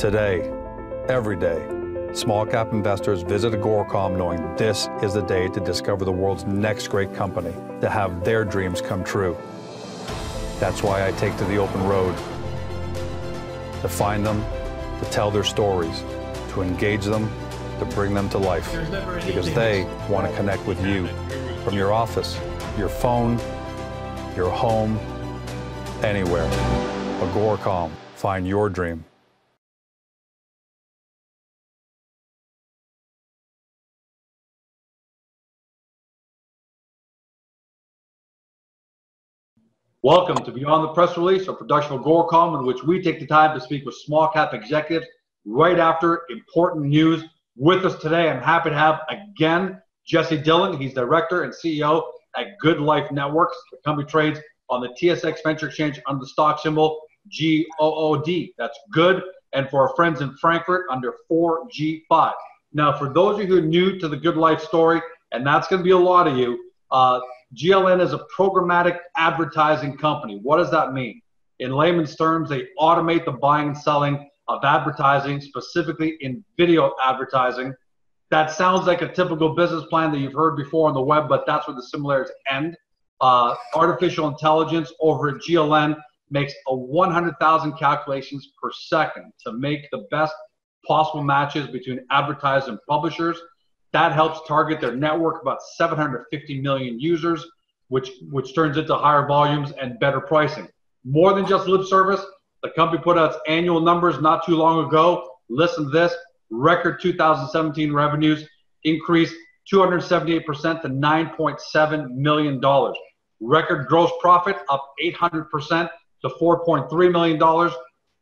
Today, every day, small cap investors visit Agoracom knowing this is the day to discover the world's next great company, to have their dreams come true. That's why I take to the open road, to find them, to tell their stories, to engage them, to bring them to life, because they want to connect with you from your office, your phone, your home, anywhere. Agoracom, find your dream. Welcome to Beyond the Press Release, a production of Agoracom, in which we take the time to speak with small cap executives right after important news. With us today, I'm happy to have again Jesse Dillon. He's Director and CEO at Goodlife Networks. The company trades on the TSX Venture Exchange under the stock symbol GOOD. That's good. And for our friends in Frankfurt, under 4G5. Now, for those of you who are new to the Goodlife story, and that's going to be a lot of you, GLN is a programmatic advertising company. What does that mean? In layman's terms, they automate the buying and selling of advertising, specifically in video advertising. That sounds like a typical business plan that you've heard before on the web, but that's where the similarities end. Artificial intelligence over at GLN makes 100,000 calculations per second to make the best possible matches between advertisers and publishers. That helps target their network, about 750 million users, which turns into higher volumes and better pricing. More than just lip service, the company put out its annual numbers not too long ago. Listen to this, record 2017 revenues increased 278% to $9.7 million. Record gross profit up 800% to $4.3 million.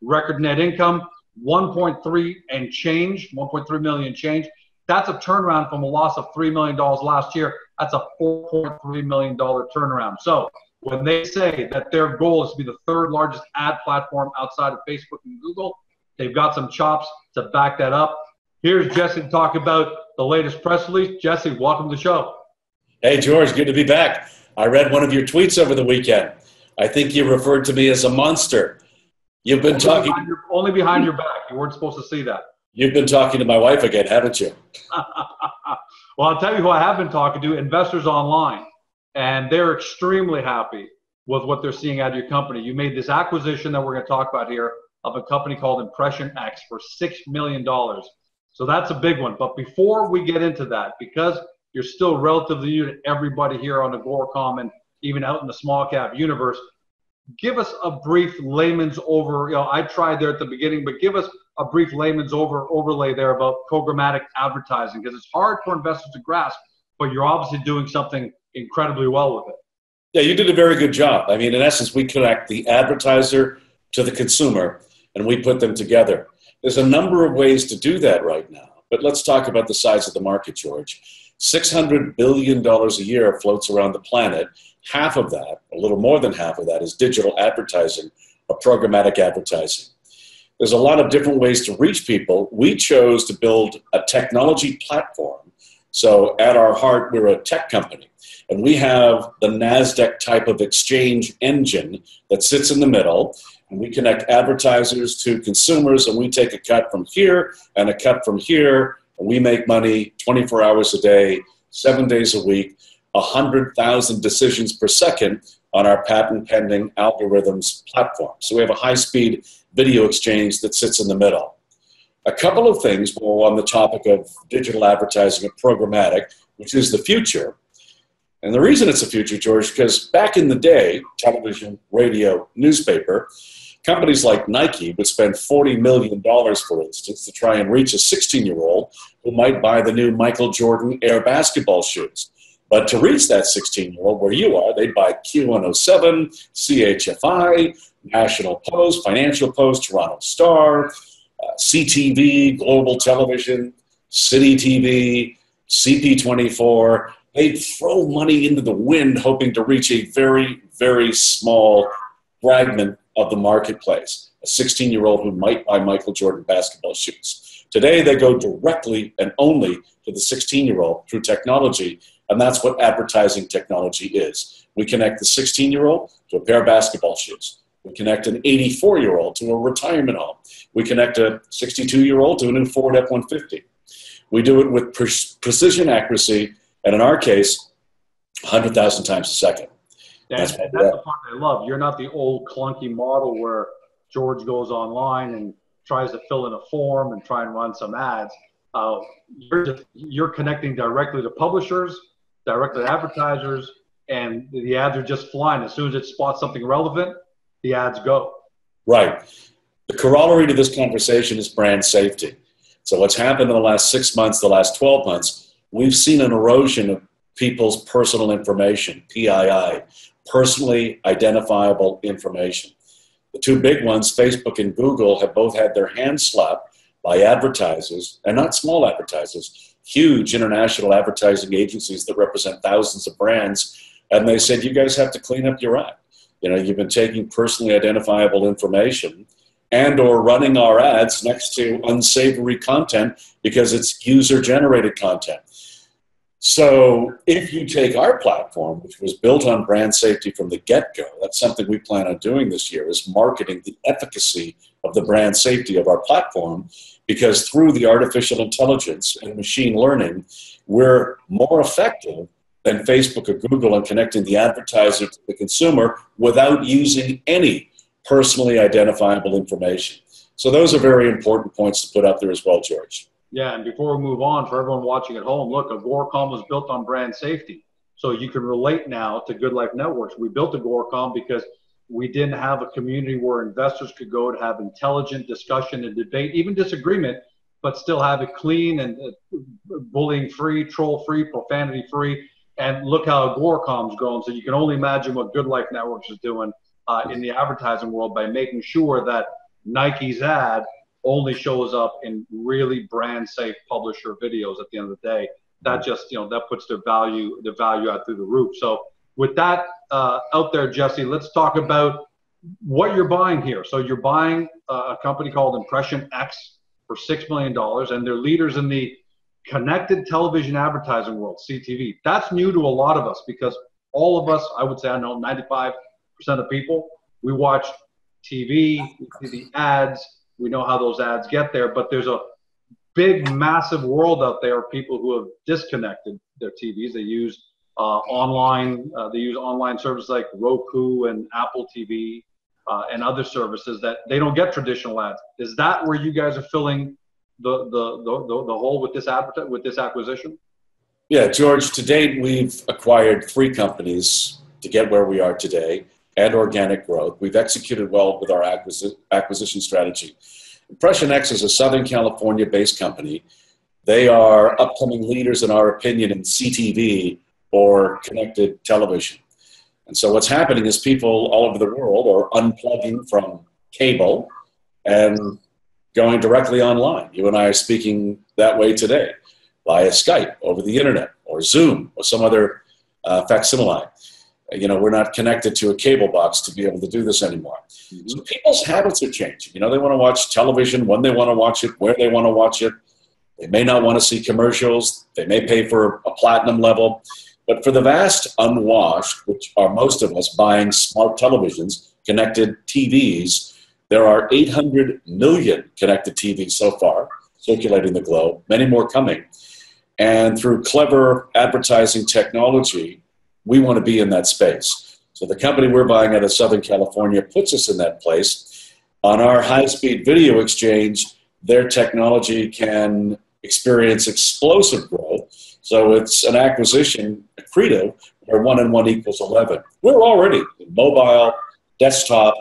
Record net income, 1.3 million change. That's a turnaround from a loss of $3 million last year. That's a $4.3 million turnaround. So when they say that their goal is to be the third largest ad platform outside of Facebook and Google, they've got some chops to back that up. Here's Jesse to talk about the latest press release. Jesse, welcome to the show. Hey, George, good to be back. I read one of your tweets over the weekend. I think you referred to me as a monster. You've been talking only behind your back. You weren't supposed to see that. You've been talking to my wife again, haven't you? Well, I'll tell you who I have been talking to, Investors Online, and they're extremely happy with what they're seeing out of your company. You made this acquisition that we're going to talk about here of a company called Impression X for $6 million. So that's a big one. But before we get into that, because you're still relatively new to everybody here on Agoracom and even out in the small cap universe, give us a brief layman's I tried there at the beginning, but give us a brief layman's overlay there about programmatic advertising, because it's hard for investors to grasp, but you're obviously doing something incredibly well with it. Yeah, you did a very good job. I mean, in essence, we connect the advertiser to the consumer, and we put them together. There's a number of ways to do that right now, but let's talk about the size of the market, George. $600 billion a year floats around the planet. Half of that, a little more than half of that, is digital advertising or programmatic advertising. There's a lot of different ways to reach people. We chose to build a technology platform. So at our heart, we're a tech company. And we have the NASDAQ type of exchange engine that sits in the middle. And we connect advertisers to consumers. And we take a cut from here and a cut from here. And we make money 24 hours a day, 7 days a week, 100,000 decisions per second on our patent-pending algorithms platform. So we have a high-speed video exchange that sits in the middle. A couple of things while on the topic of digital advertising and programmatic, which is the future. And the reason it's the future, George, because back in the day, television, radio, newspaper, companies like Nike would spend $40 million, for instance, to try and reach a 16-year-old who might buy the new Michael Jordan Air basketball shoes. But to reach that 16-year-old where you are, they'd buy Q107, CHFI, National Post, Financial Post, Toronto Star, CTV, Global Television, City TV, CP24. They'd throw money into the wind hoping to reach a very, very small fragment of the marketplace, a 16-year-old who might buy Michael Jordan basketball shoes. Today, they go directly and only to the 16-year-old through technology, and that's what advertising technology is. We connect the 16-year-old to a pair of basketball shoes. We connect an 84-year-old to a retirement home. We connect a 62-year-old to a new Ford F-150. We do it with precision accuracy, and in our case, 100,000 times a second. That's the part I love. You're not the old clunky model where George goes online and tries to fill in a form and try and run some ads. You're connecting directly to publishers, directly to advertisers, and the ads are just flying. As soon as it spots something relevant, the ads go. Right. The corollary to this conversation is brand safety. So what's happened in the last 6 months, the last 12 months, we've seen an erosion of people's personal information, PII, personally identifiable information. The two big ones, Facebook and Google, have both had their hands slapped by advertisers, and not small advertisers, huge international advertising agencies that represent thousands of brands, and they said, you guys have to clean up your act. You've been taking personally identifiable information and or running our ads next to unsavory content because it's user-generated content. So if you take our platform, which was built on brand safety from the get-go, that's something we plan on doing this year, is marketing the efficacy of the brand safety of our platform, because through the artificial intelligence and machine learning, we're more effective than Facebook or Google in connecting the advertiser to the consumer without using any personally identifiable information. So those are very important points to put up there as well, George. Yeah, and before we move on, for everyone watching at home, look, Agoracom was built on brand safety. So you can relate now to Goodlife Networks. We built Agoracom because we didn't have a community where investors could go to have intelligent discussion and debate, even disagreement, but still have it clean and bullying-free, troll-free, profanity-free. And look how Agoracom's grown. So you can only imagine what Goodlife Networks is doing in the advertising world by making sure that Nike's ad only shows up in really brand safe publisher videos at the end of the day. That just, that puts the value out through the roof. So with that out there, Jesse, let's talk about what you're buying here. So you're buying a company called Impression X for $6 million, and they're leaders in the connected television advertising world, CTV. That's new to a lot of us because all of us, I would say, 95% of people, we watch TV, we see the ads, we know how those ads get there, but there's a big, massive world out there of people who have disconnected their TVs. They use online services like Roku and Apple TV and other services that they don't get traditional ads. Is that where you guys are filling the hole with this acquisition? Yeah, George, to date we've acquired 3 companies to get where we are today and organic growth. We've executed well with our acquisition strategy. Impression X is a Southern California-based company. They are upcoming leaders, in our opinion, in CTV or connected television. And so what's happening is people all over the world are unplugging from cable and going directly online. You and I are speaking that way today, via Skype, over the internet, or Zoom, or some other facsimile. We're not connected to a cable box to be able to do this anymore. Mm-hmm. So people's habits are changing. They want to watch television when they want to watch it, where they want to watch it. They may not want to see commercials. They may pay for a platinum level. But for the vast unwashed, which are most of us buying smart televisions, connected TVs, there are 800 million connected TVs so far circulating the globe, many more coming. And through clever advertising technology, we want to be in that space. So the company we're buying out of Southern California puts us in that place. On our high-speed video exchange, their technology can experience explosive growth. So it's an acquisition, accretive, where 1 and 1 equals 11. We're already in mobile, desktop,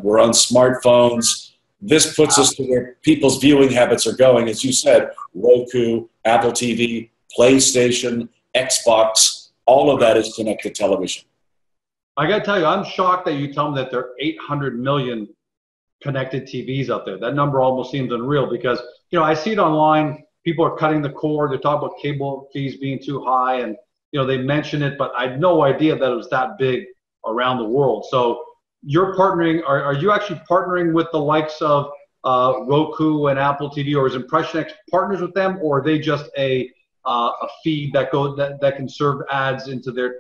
we're on smartphones. This puts us to where people's viewing habits are going. As you said, Roku, Apple TV, PlayStation, Xbox, all of that is connected television. I got to tell you, I'm shocked that you tell me that there are 800 million connected TVs out there. That number almost seems unreal because, I see it online. People are cutting the cord. They're talking about cable fees being too high, and, they mention it, but I had no idea that it was that big around the world. So you're partnering, are you actually partnering with the likes of Roku and Apple TV, or is Impression X partners with them, or are they just a feed that can serve ads into their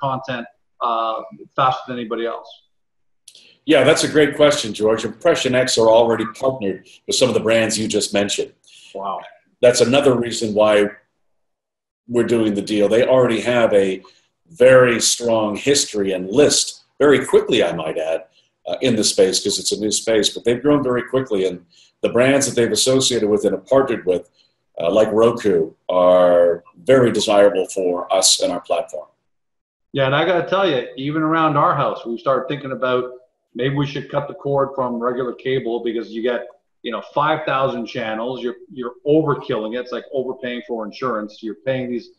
content faster than anybody else? Yeah, that's a great question, George. Impression X are already partnered with some of the brands you just mentioned. Wow. That's another reason why we're doing the deal. They already have a very strong history and list, very quickly, I might add, in the space, because it's a new space, but they've grown very quickly, and the brands that they've associated with and have partnered with, like Roku, are very desirable for us and our platform. Yeah, and I got to tell you, even around our house, we started thinking about maybe we should cut the cord from regular cable, because you get 5,000 channels. You're overkilling it. It's like overpaying for insurance. You're paying these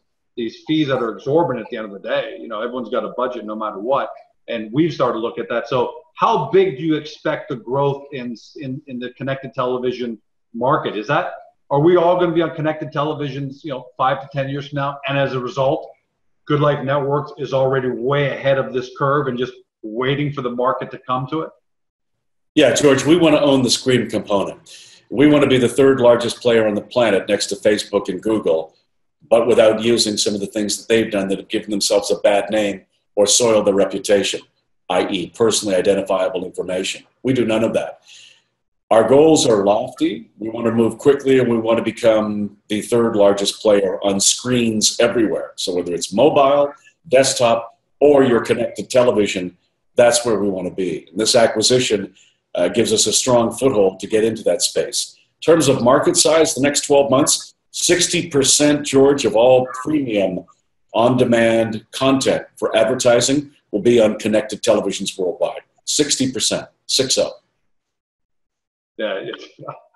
fees that are exorbitant at the end of the day. Everyone's got a budget no matter what, and we've started to look at that. So how big do you expect the growth in the connected television market? Are we all going to be on connected televisions 5 to 10 years from now, and as a result, Goodlife Networks is already way ahead of this curve and just waiting for the market to come to it? Yeah, George, we want to own the screen component. We want to be the third largest player on the planet next to Facebook and Google, but without using some of the things that they've done that have given themselves a bad name or soiled their reputation, i.e. personally identifiable information. We do none of that. Our goals are lofty. We want to move quickly, and we want to become the third largest player on screens everywhere. So whether it's mobile, desktop, or your connected television, that's where we want to be. And this acquisition gives us a strong foothold to get into that space. In terms of market size, the next 12 months, 60%, George, of all premium on-demand content for advertising will be on connected televisions worldwide. 60%, 60. Yeah,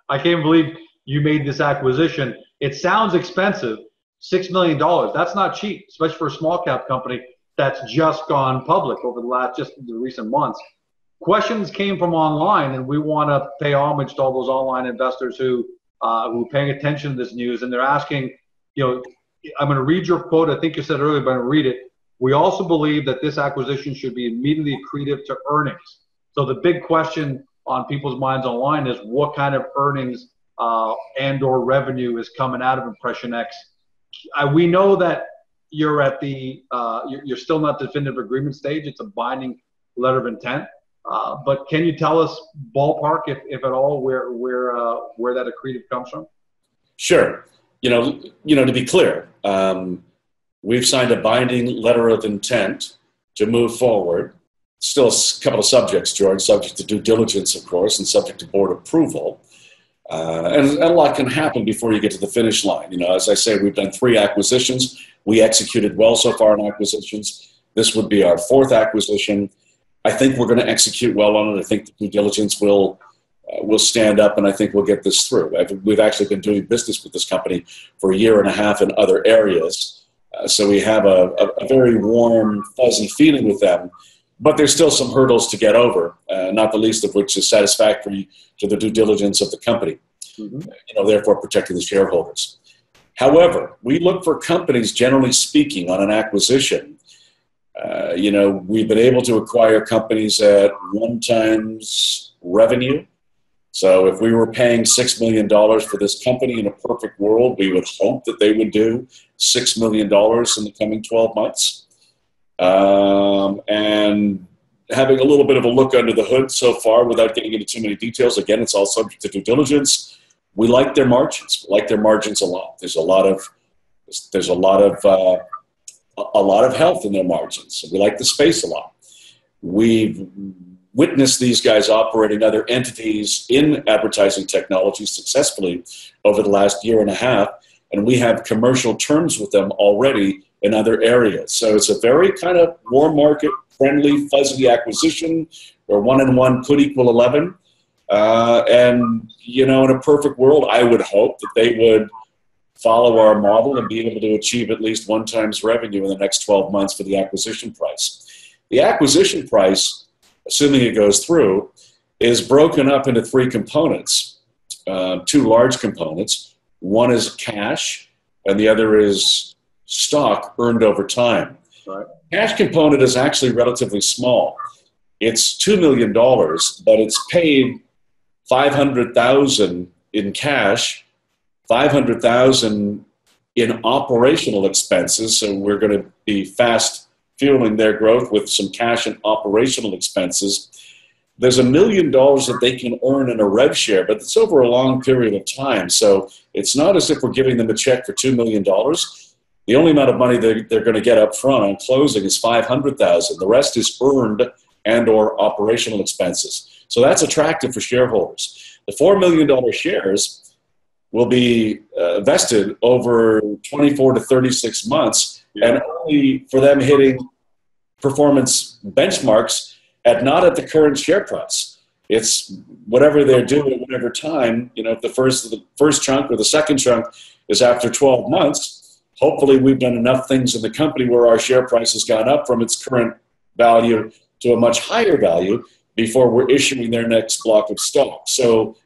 I can't believe you made this acquisition. It sounds expensive, $6 million. That's not cheap, especially for a small cap company that's just gone public over the recent months. Questions came from online, and we want to pay homage to all those online investors who are paying attention to this news, and they're asking, I'm going to read your quote. I think you said earlier, but I'm going to read it. We also believe that this acquisition should be immediately accretive to earnings. So the big question on people's minds online is what kind of earnings and or revenue is coming out of Impression X. We know that you're at you're still not definitive agreement stage. It's a binding letter of intent. But can you tell us ballpark, if at all, where that accretive comes from? Sure. To be clear, we've signed a binding letter of intent to move forward. Still a couple of subjects, George, subject to due diligence, of course, and subject to board approval. And a lot can happen before you get to the finish line. As I say, we've done 3 acquisitions. We executed well so far in acquisitions. This would be our 4th acquisition. I think we're going to execute well on it. I think the due diligence will stand up, and I think we'll get this through. We've actually been doing business with this company for 1.5 years in other areas. So we have a very warm, fuzzy feeling with them. But there's still some hurdles to get over, not the least of which is satisfactory to the due diligence of the company, therefore protecting the shareholders. However, we look for companies, generally speaking, on an acquisition. We've been able to acquire companies at 1x revenue. So if we were paying $6 million for this company in a perfect world, we would hope that they would do $6 million in the coming 12 months. And having a little bit of a look under the hood so far without getting into too many details, again, it's all subject to due diligence. We like their margins. We like their margins a lot. There's a lot of health in their margins. So we like the space a lot. We've witnessed these guys operating other entities in advertising technology successfully over the last 1.5 years, and we have commercial terms with them already in other areas. So it's a very kind of warm market, friendly, fuzzy acquisition where 1 and 1 could equal 11. And, in a perfect world, I would hope that they would follow our model and be able to achieve at least 1x revenue in the next 12 months for the acquisition price. The acquisition price, assuming it goes through, is broken up into 3 components, 2 large components. One is cash, and the other is stock earned over time. Right. Cash component is actually relatively small. It's $2 million, but it's paid $500,000 in cash, $500,000 in operational expenses. So we're going to be fast fueling their growth with some cash and operational expenses. there's $1 million that they can earn in a rev share, but it's over a long period of time. So it's not as if we're giving them a check for $2 million. The only amount of money they're going to get up front on closing is $500,000. The rest is earned and or operational expenses. So that's attractive for shareholders. The $4 million shares will be vested over 24 to 36 months, and only for them hitting performance benchmarks not at the current share price. It's whatever they're doing at whatever time. If the first chunk or the second chunk is after 12 months, hopefully we've done enough things in the company where our share price has gone up from its current value to a much higher value before we're issuing their next block of stock. So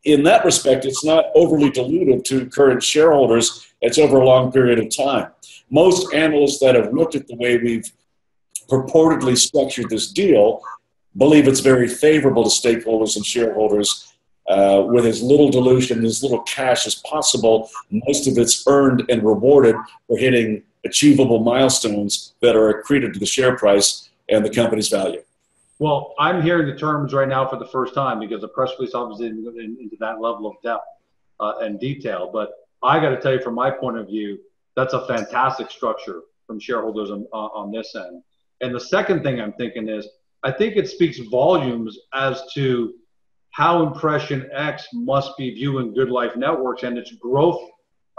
in that respect, it's not overly dilutive to current shareholders. It's over a long period of time. Most analysts that have looked at the way we've purportedly structured this deal believe it's very favorable to stakeholders and shareholders with as little dilution, as little cash as possible. Most of it's earned and rewarded for hitting achievable milestones that are accreted to the share price and the company's value. Well, I'm hearing the terms right now for the first time because the press release obviously didn't go into that level of depth and detail. But I got to tell you, from my point of view, that's a fantastic structure from shareholders on this end. And the second thing I'm thinking is, I think it speaks volumes as to how Impression X must be viewing Goodlife Networks and its growth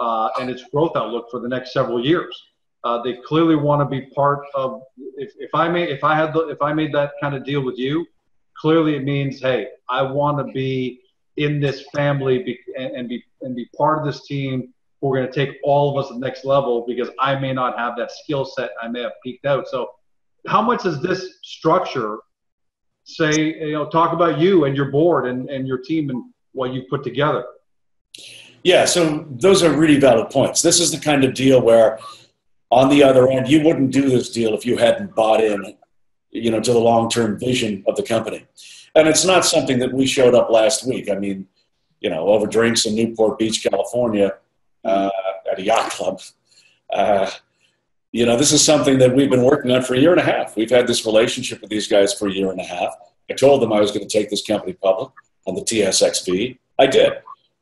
outlook for the next several years. They clearly want to be part of. If I made that kind of deal with you, clearly it means, hey, I want to be in this family and be part of this team. We're going to take all of us to the next level because I may not have that skill set. I may have peaked out. So how much does this structure say, talk about you and your board and your team and what you put together? Yeah, so those are really valid points. This is the kind of deal where, on the other end, you wouldn't do this deal if you hadn't bought in, to the long-term vision of the company. And it's not something that we showed up last week. I mean, over drinks in Newport Beach, California, at a yacht club. This is something that we've been working on for a year and a half. We've had this relationship with these guys for a year and a half. I told them I was going to take this company public on the TSX-v. I did.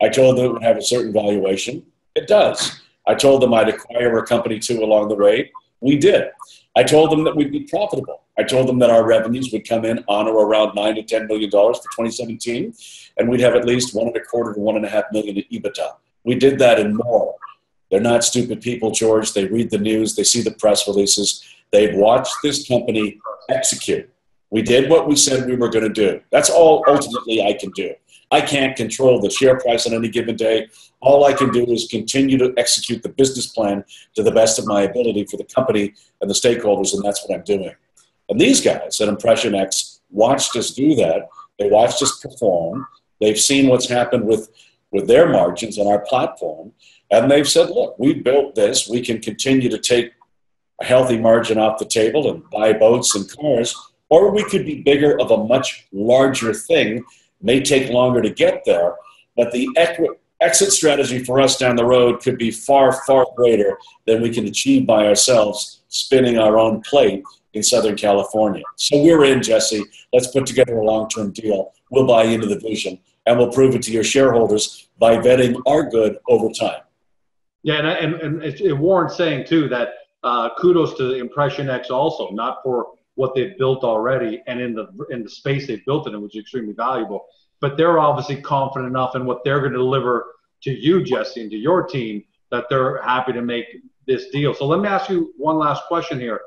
I told them it would have a certain valuation. It does. I told them I'd acquire a company too along the way. We did. I told them that we'd be profitable. I told them that our revenues would come in on or around $9 to $10 million for 2017, and we'd have at least $1.25 to $1.5 million in EBITDA. We did that and more. They're not stupid people, George. They read the news. They see the press releases. They've watched this company execute. We did what we said we were going to do. That's all ultimately I can do. I can't control the share price on any given day. All I can do is continue to execute the business plan to the best of my ability for the company and the stakeholders, and that's what I'm doing. And these guys at Impression X watched us do that. They watched us perform. They've seen what's happened with their margins on our platform, and they've said, look, we built this. We can continue to take a healthy margin off the table and buy boats and cars, or we could be bigger of a much larger thing. May take longer to get there, but the exit strategy for us down the road could be far, far greater than we can achieve by ourselves spinning our own plate in Southern California. So we're in, Jesse. Let's put together a long-term deal. We'll buy into the vision, and we'll prove it to your shareholders by vetting our good over time. Yeah, and it warrants saying, too, that kudos to Impression X also, not for what they've built already and in the space they've built it in, which is extremely valuable. But they're obviously confident enough in what they're going to deliver to you, Jesse, and to your team that they're happy to make this deal. So let me ask you one last question here.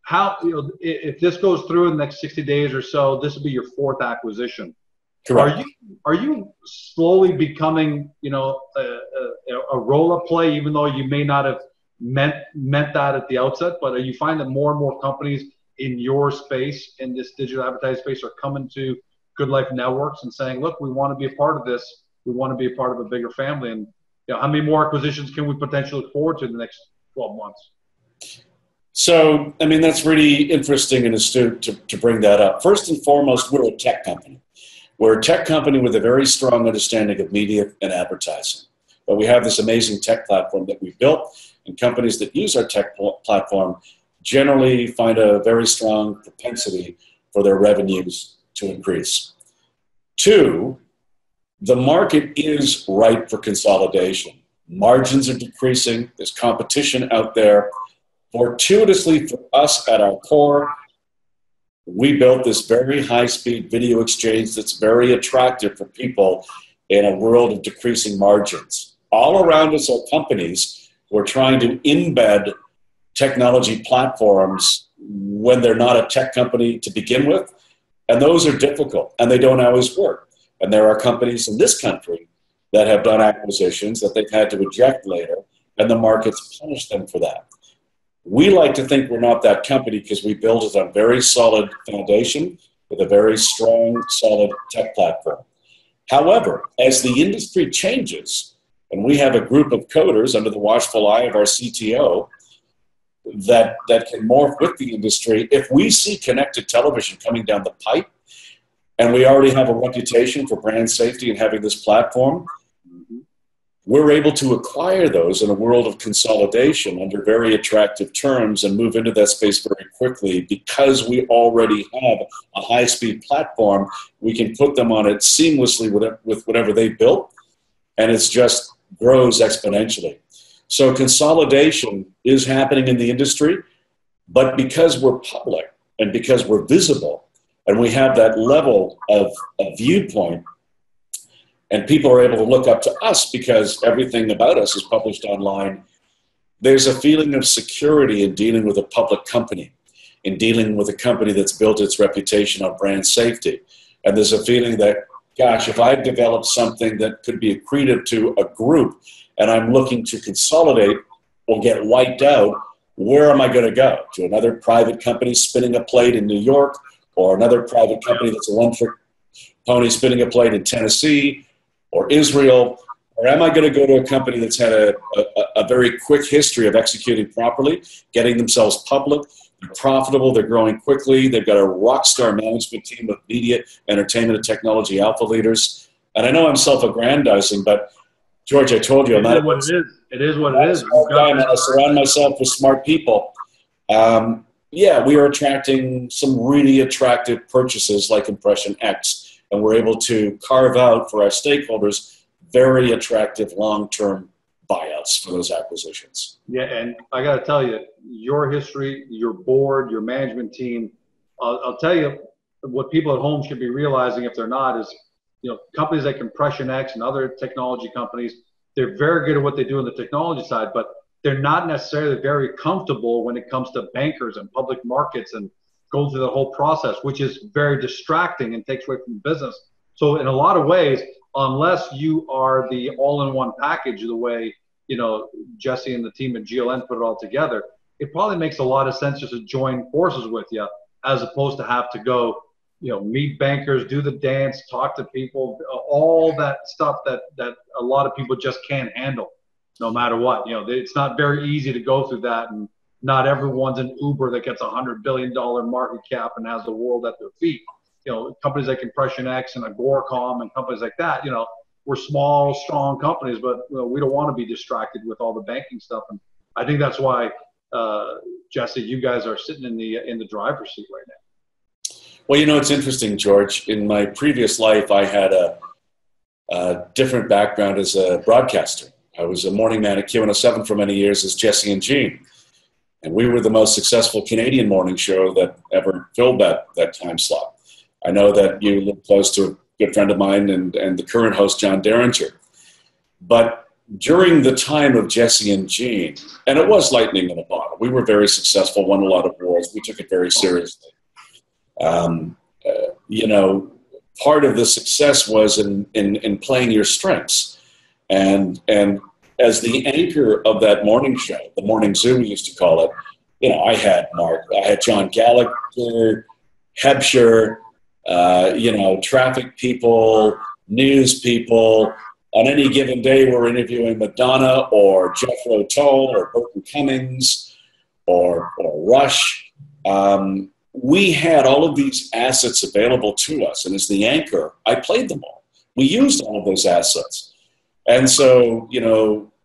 How, if this goes through in the next 60 days or so, this will be your fourth acquisition. Correct. Are you slowly becoming, a roll-up play, even though you may not have meant that at the outset? But are you finding that more and more companies in your space, in this digital advertising space, are coming to Goodlife Networks and saying, look, we want to be a part of this. We want to be a part of a bigger family. And how many more acquisitions can we potentially look forward to in the next 12 months? So, that's really interesting and astute to bring that up. First and foremost, we're a tech company. We're a tech company with a very strong understanding of media and advertising. But we have this amazing tech platform that we've built, and companies that use our tech platform generally find a very strong propensity for their revenues to increase. Two, the market is ripe for consolidation. Margins are decreasing. There's competition out there. Fortuitously for us at our core, we built this very high-speed video exchange that's very attractive for people in a world of decreasing margins. All around us are companies who are trying to embed technology platforms when they're not a tech company to begin with, and those are difficult, and they don't always work. And there are companies in this country that have done acquisitions that they've had to eject later, and the market's punished them for that. We like to think we're not that company because we built it on very solid foundation with a very strong, solid tech platform. However, as the industry changes, and we have a group of coders under the watchful eye of our CTO that can morph with the industry, if we see connected television coming down the pipe, and we already have a reputation for brand safety and having this platform, we're able to acquire those in a world of consolidation under very attractive terms and move into that space very quickly because we already have a high-speed platform. We can put them on it seamlessly with whatever they built, and it just grows exponentially. So consolidation is happening in the industry, but because we're public and because we're visible and we have that level of viewpoint, and people are able to look up to us because everything about us is published online, there's a feeling of security in dealing with a public company, in dealing with a company that's built its reputation on brand safety. And there's a feeling that, gosh, if I've developed something that could be accretive to a group and I'm looking to consolidate or get wiped out, where am I going to go? To another private company spinning a plate in New York, or another private company that's a one-trick pony spinning a plate in Tennessee, or Israel, or am I going to go to a company that's had a very quick history of executing properly, getting themselves public, they're profitable, they're growing quickly, they've got a rock star management team of media, entertainment, and technology alpha leaders. And I know I'm self-aggrandizing, but George, I told you, I'm not what it is. It is what it is. I surround myself with smart people. Yeah, we are attracting some really attractive purchases like Impression X. And we're able to carve out for our stakeholders very attractive long-term buyouts for those acquisitions. Yeah, and I got to tell you, your history, your board, your management team, I'll tell you what people at home should be realizing if they're not is, companies like Impression X and other technology companies, they're very good at what they do on the technology side, but they're not necessarily very comfortable when it comes to bankers and public markets and go through the whole process, which is very distracting and takes away from the business. So in a lot of ways, unless you are the all-in-one package, the way, Jesse and the team at GLN put it all together, it probably makes a lot of sense just to join forces with you as opposed to have to go, meet bankers, do the dance, talk to people, all that stuff that a lot of people just can't handle no matter what. It's not very easy to go through that, and not everyone's an Uber that gets $100 billion market cap and has the world at their feet. Companies like Impression X and Agoracom and companies like that, we're small, strong companies, but we don't want to be distracted with all the banking stuff. And I think that's why, Jesse, you guys are sitting in the driver's seat right now. Well, it's interesting, George. In my previous life, I had a different background as a broadcaster. I was a morning man at Q107 for many years as Jesse and Jean. And we were the most successful Canadian morning show that ever filled that time slot. I know that you live close to a good friend of mine and the current host, John Derringer. But during the time of Jesse and Jean, and it was lightning in a bottle, we were very successful, won a lot of awards. We took it very seriously. Part of the success was in playing your strengths. And as the anchor of that morning show, the Morning Zoo we used to call it, I had John Gallagher, Hebsher, traffic people, news people. On any given day, we're interviewing Madonna or Jethro Tull or Burton Cummings or Rush. We had all of these assets available to us, and as the anchor, I played them all. We used all of those assets. And so,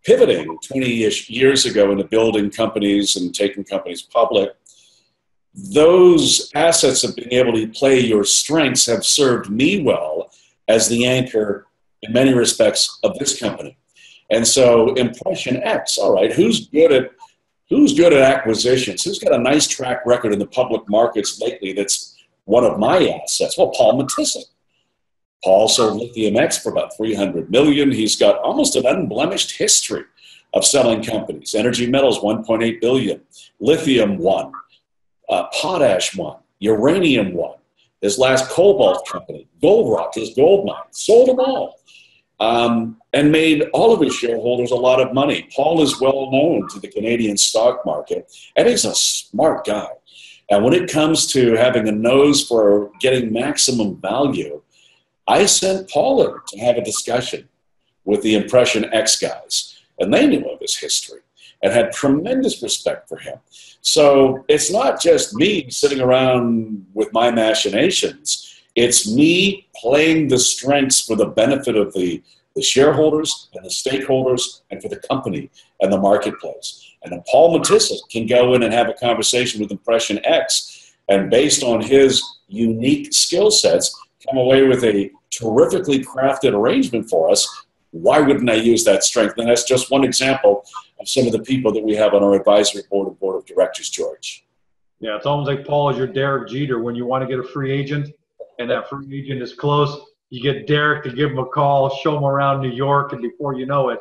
pivoting 20-ish years ago into building companies and taking companies public, those assets of being able to play your strengths have served me well as the anchor in many respects of this company. And so Impression X, all right, who's good at acquisitions? Who's got a nice track record in the public markets lately that's one of my assets? Well, Paul Matissek. Paul sold Lithium X for about $300 million. He's got almost an unblemished history of selling companies. Energy Metals, $1.8 billion. Lithium, won. Potash, won. Uranium, won. His last cobalt company, Gold Rock, his gold mine, sold them all. And made all of his shareholders a lot of money. Paul is well known to the Canadian stock market, and he's a smart guy. And when it comes to having a nose for getting maximum value, I sent Paul in to have a discussion with the Impression X guys, and they knew of his history and had tremendous respect for him. So it's not just me sitting around with my machinations. It's me playing the strengths for the benefit of the shareholders and the stakeholders and for the company and the marketplace. And then Paul Matissek can go in and have a conversation with Impression X, and based on his unique skill sets, come away with a terrifically crafted arrangement for us. Why wouldn't I use that strength? And that's just one example of some of the people that we have on our advisory board and board of directors, George. Yeah, it's almost like Paul is your Derek Jeter. When you want to get a free agent and that free agent is close, you get Derek to give him a call, show him around New York, and before you know it,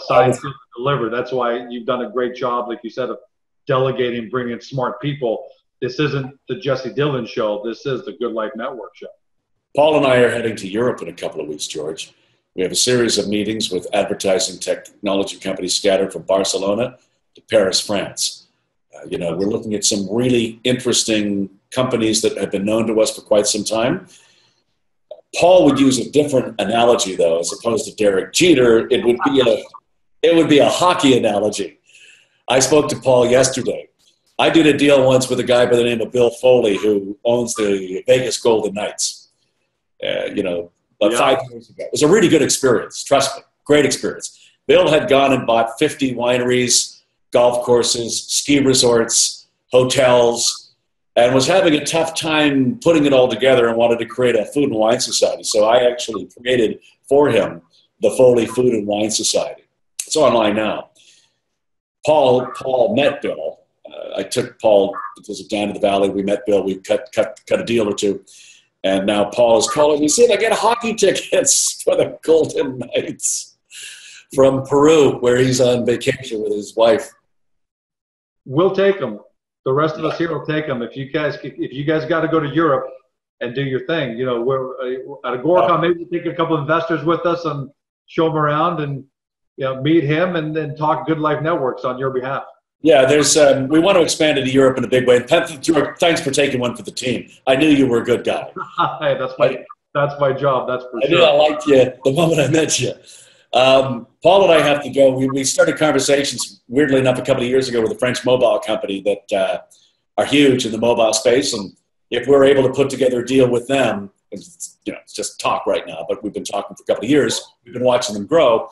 sign, seal, deliver. That's why you've done a great job, like you said, of delegating, bringing in smart people. This isn't the Jesse Dillon show. This is the Goodlife Network show. Paul and I are heading to Europe in a couple of weeks, George. We have a series of meetings with advertising technology companies scattered from Barcelona to Paris, France. We're looking at some really interesting companies that have been known to us for quite some time. Paul would use a different analogy, though, as opposed to Derek Jeter. It would be a hockey analogy. I spoke to Paul yesterday. I did a deal once with a guy by the name of Bill Foley, who owns the Vegas Golden Knights. 5 years ago. It was a really good experience. Trust me, great experience. Bill had gone and bought 50 wineries, golf courses, ski resorts, hotels, and was having a tough time putting it all together and wanted to create a food and wine society. So I actually created for him the Foley Food and Wine Society. It's online now. Paul met Bill. I took Paul because down to the valley. We met Bill. We cut a deal or two. And now Paul is calling me, saying, I get hockey tickets for the Golden Knights from Peru, where he's on vacation with his wife. We'll take them. The rest of us here will take them. If you guys got to go to Europe and do your thing, we're at Agoracom, maybe we'll take a couple of investors with us and show them around and meet him and then talk Goodlife Networks on your behalf. Yeah, we want to expand into Europe in a big way. And George, thanks for taking one for the team. I knew you were a good guy. Hey, that's my job. That's for sure. I knew I liked you the moment I met you. Paul and I have to go. We started conversations, weirdly enough, a couple of years ago with a French mobile company that are huge in the mobile space. And if we're able to put together a deal with them, it's just talk right now, but we've been talking for a couple of years. We've been watching them grow.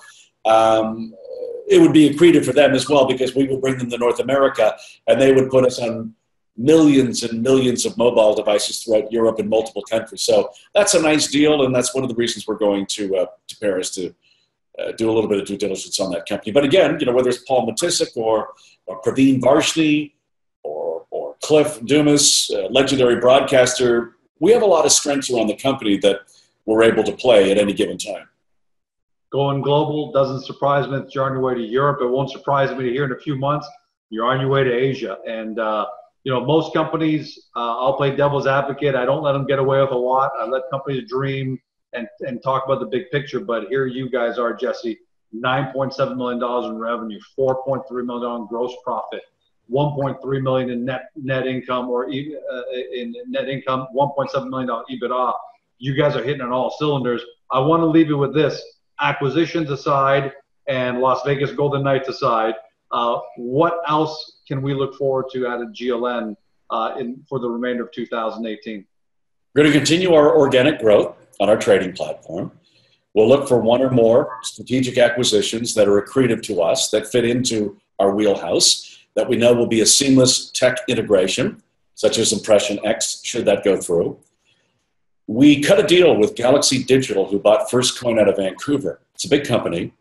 It would be accretive for them as well, because we would bring them to North America and they would put us on millions and millions of mobile devices throughout Europe and multiple countries. So that's a nice deal, and that's one of the reasons we're going to Paris to do a little bit of due diligence on that company. But again, whether it's Paul Matissek or Praveen Varshney or Cliff Dumas, legendary broadcaster, we have a lot of strengths around the company that we're able to play at any given time. Going global doesn't surprise me that you're on your way to Europe. It won't surprise me to hear in a few months you're on your way to Asia. And, most companies, I'll play devil's advocate. I don't let them get away with a lot. I let companies dream and talk about the big picture. But here you guys are, Jesse, $9.7 million in revenue, $4.3 million in gross profit, $1.3 million in net income, or in net income, $1.7 million EBITDA. You guys are hitting on all cylinders. I want to leave you with this. Acquisitions aside and Las Vegas Golden Knights aside, what else can we look forward to out of GLN for the remainder of 2018? We're going to continue our organic growth on our trading platform. We'll look for one or more strategic acquisitions that are accretive to us, that fit into our wheelhouse, that we know will be a seamless tech integration, such as Impression X, should that go through. We cut a deal with Galaxy Digital, who bought First Coin out of Vancouver. It's a big company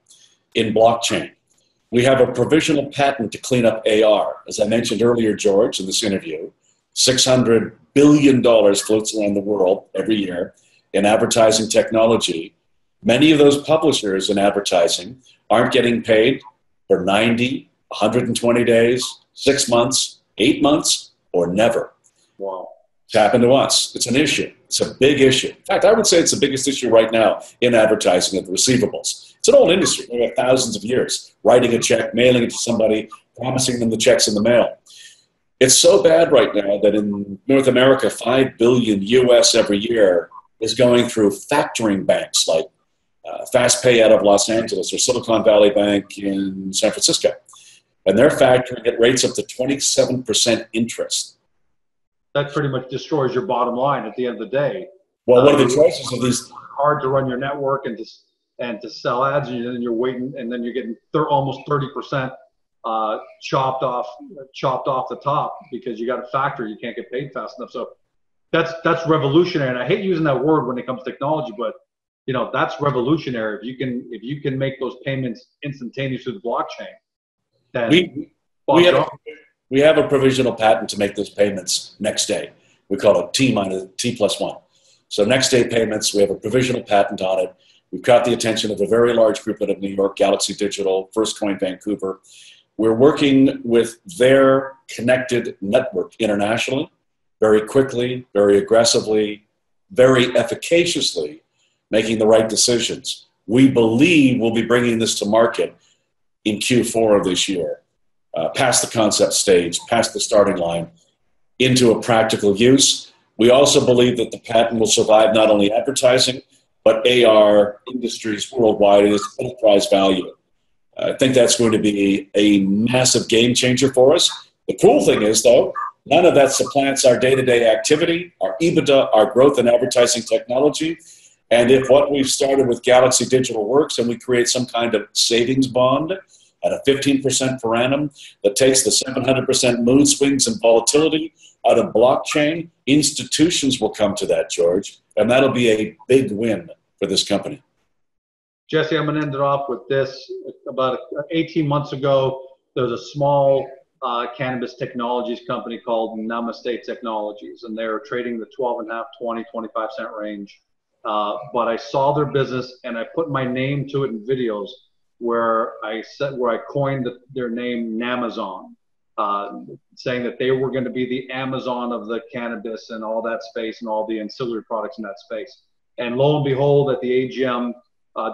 in blockchain. We have a provisional patent to clean up AR. As I mentioned earlier, George, in this interview, $600 billion floats around the world every year in advertising technology. Many of those publishers in advertising aren't getting paid for 90, 120 days, 6 months, 8 months, or never. Wow. It's happened to us. It's an issue. It's a big issue. In fact, I would say it's the biggest issue right now in advertising of the receivables. It's an old industry. We have thousands of years. Writing a check, mailing it to somebody, promising them the checks in the mail. It's so bad right now that in North America, $5 billion US every year is going through factoring banks like Fast Pay out of Los Angeles or Silicon Valley Bank in San Francisco. And they're factoring at rates up to 27% interest. That pretty much destroys your bottom line at the end of the day. Well, what are the choices of these? Hard to run your network and to sell ads, and then you're waiting, and then you're getting almost 30% chopped off the top because you got a factor, you can't get paid fast enough. So that's revolutionary, and I hate using that word when it comes to technology, but you know that's revolutionary. If you can make those payments instantaneous through the blockchain, then we have a provisional patent to make those payments next day. We call it T+1. So next day payments, we have a provisional patent on it. We've caught the attention of a very large group out of New York, Galaxy Digital, First Coin Vancouver. We're working with their connected network internationally, very quickly, very aggressively, very efficaciously, making the right decisions. We believe we'll be bringing this to market in Q4 of this year. Past the concept stage, past the starting line, into a practical use. We also believe that the patent will survive not only advertising, but AR industries worldwide in its enterprise value. I think that's going to be a massive game changer for us. The cool thing is, though, none of that supplants our day-to-day activity, our EBITDA, our growth in advertising technology. And if what we've started with Galaxy Digital works and we create some kind of savings bond at a 15% per annum that takes the 700% mood swings and volatility out of blockchain, institutions will come to that, George, and that'll be a big win for this company. Jesse, I'm going to end it off with this. About 18 months ago, there was a small cannabis technologies company called Namaste Technologies, and they were trading the 12.5, 20, 25 cent range. But I saw their business, and I put my name to it in videos where I coined their name Namazon, saying that they were going to be the Amazon of the cannabis and all that space and all the ancillary products in that space. And lo and behold, at the AGM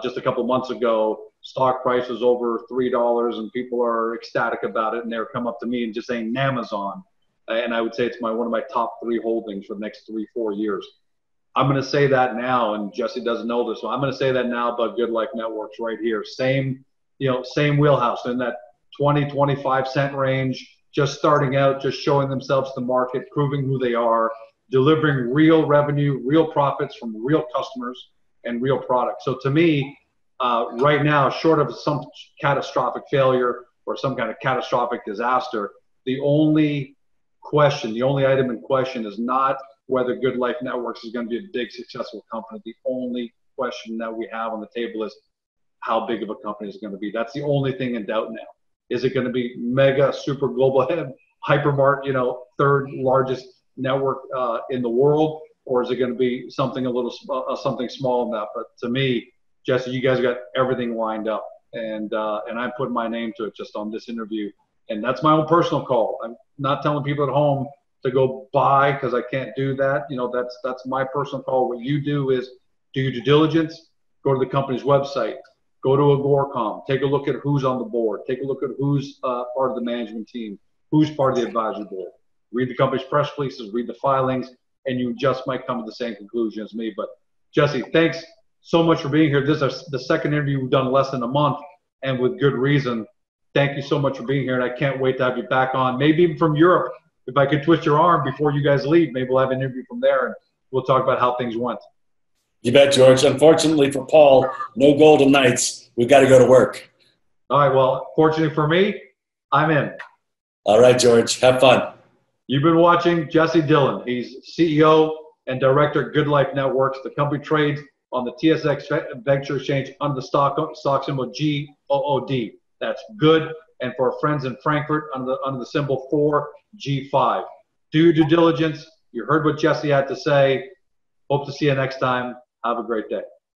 just a couple months ago, stock price was over $3 and people are ecstatic about it. And they're come up to me and just saying Namazon. And I would say it's one of my top 3 holdings for the next 3-4 years. I'm going to say that now, and Jesse doesn't know this, so I'm going to say that now about Goodlife Networks right here. Same wheelhouse in that 20, 25 cent range, just starting out, just showing themselves to the market, proving who they are, delivering real revenue, real profits from real customers and real products. So to me, right now, short of some catastrophic failure or some kind of catastrophic disaster, the only item in question is not whether Goodlife Networks is going to be a big, successful company. The only question that we have on the table is how big of a company is it going to be. That's the only thing in doubt now. Is it going to be mega, super global, hypermart, third largest network in the world, or is it going to be something something small in that? But to me, Jesse, you guys got everything lined up, and I put my name to it just on this interview, and that's my own personal call. I'm not telling people at home to go buy because I can't do that. That's my personal call. What you do is do your due diligence, go to the company's website, go to Agoracom, take a look at who's on the board, take a look at who's part of the management team, who's part of the advisory board. Read the company's press releases, read the filings, and you just might come to the same conclusion as me. But Jesse, thanks so much for being here. This is the second interview we've done in less than a month, and with good reason. Thank you so much for being here, and I can't wait to have you back on, maybe even from Europe. If I could twist your arm before you guys leave, maybe we'll have an interview from there, and we'll talk about how things went. You bet, George. Unfortunately for Paul, no golden nights. We've got to go to work. All right. Well, fortunately for me, I'm in. All right, George. Have fun. You've been watching Jesse Dillon. He's CEO and Director at Goodlife Networks. The company trades on the TSX Venture Exchange under the stock symbol GOOD. That's good. And for our friends in Frankfurt, under the symbol 4G5. Do your due diligence. You heard what Jesse had to say. Hope to see you next time. Have a great day.